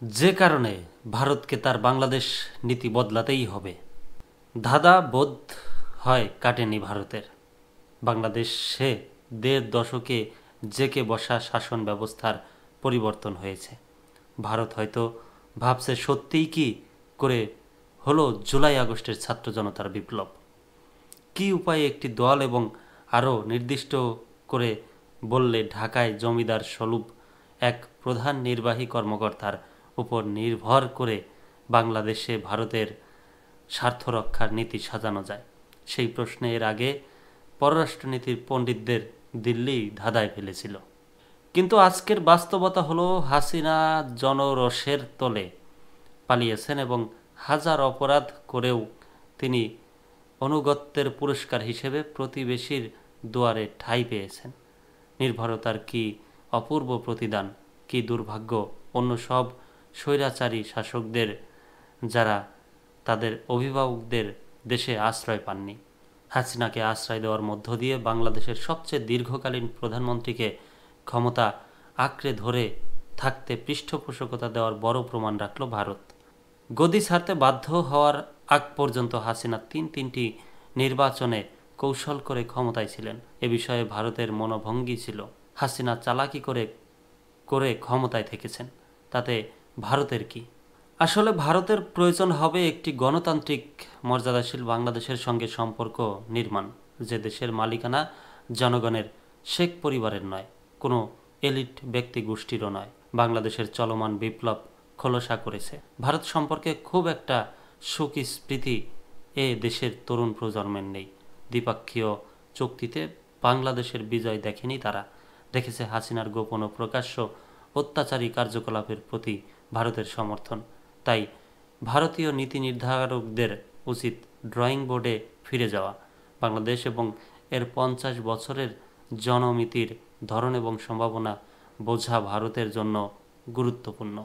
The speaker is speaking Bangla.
যে কারণে ভারতকে তার বাংলাদেশ নীতি বদলাতেই হবে। ধাঁধা বোধ হয় কাটেনি ভারতের। বাংলাদেশে ১.৫ দশকে জেঁকে বসা শাসন ব্যবস্থার পরিবর্তন হয়েছে। ভারত হয়তো ভাবছে সত্যিই কি করে হলো জুলাই আগস্টের ছাত্র জনতার বিপ্লব। কি উপায়ে একটি দল এবং আরও নির্দিষ্ট করে বললে ঢাকায় জমিদার স্বরূপ এক প্রধান নির্বাহী কর্মকর্তার উপর নির্ভর করে বাংলাদেশে ভারতের স্বার্থ রক্ষার নীতি সাজানো যায়, সেই প্রশ্নে এর আগে পররাষ্ট্রনীতির পণ্ডিতদের দিল্লি ধাঁধায় ফেলেছিল। কিন্তু আজকের বাস্তবতা হলো হাসিনা জনরোষের তোলে পালিয়েছেন এবং হাজার অপরাধ করেও তিনি অনুগত্যের পুরস্কার হিসেবে প্রতিবেশীর দুয়ারে ঠাঁই পেয়েছেন। নির্ভরতার কি অপূর্ব প্রতিদান, কি দুর্ভাগ্য অন্য সব স্বৈরাচারী শাসকদের, যারা তাদের অভিভাবকদের দেশে আশ্রয় পাননি। হাসিনাকে আশ্রয় দেওয়ার মধ্য দিয়ে বাংলাদেশের সবচেয়ে দীর্ঘকালীন প্রধানমন্ত্রীকে ক্ষমতা আঁকড়ে ধরে থাকতে পৃষ্ঠপোষকতা দেওয়ার বড় প্রমাণ রাখল ভারত। গদি ছাড়তে বাধ্য হওয়ার আগ পর্যন্ত হাসিনা তিনটি নির্বাচনে কৌশল করে ক্ষমতায় ছিলেন। এ বিষয়ে ভারতের মনোভঙ্গি ছিল হাসিনা চালাকি করে করে ক্ষমতায় থেকেছেন, তাতে ভারতের কি? আসলে ভারতের প্রয়োজন হবে একটি গণতান্ত্রিক মর্যাদাশীল বাংলাদেশের সঙ্গে সম্পর্ক নির্মাণ, যে দেশের মালিকানা জনগণের, শেখ পরিবারের নয়, কোনো এলিট ব্যক্তি গোষ্ঠীরও নয়। বাংলাদেশের চলমান বিপ্লব খোলসা করেছে ভারত সম্পর্কে খুব একটা সুখী স্মৃতি এ দেশের তরুণ প্রজন্মের নেই। দ্বিপাক্ষীয় চুক্তিতে বাংলাদেশের বিজয় দেখেনি তারা, দেখেছে হাসিনার গোপন ও প্রকাশ্য অত্যাচারী কার্যকলাপের প্রতি ভারতের সমর্থন। তাই ভারতীয় নীতি নির্ধারকদের উচিত ড্রয়িং বোর্ডে ফিরে যাওয়া। বাংলাদেশ এবং এর ৫০ বছরের জনমিতির ধরন এবং সম্ভাবনা বোঝা ভারতের জন্য গুরুত্বপূর্ণ।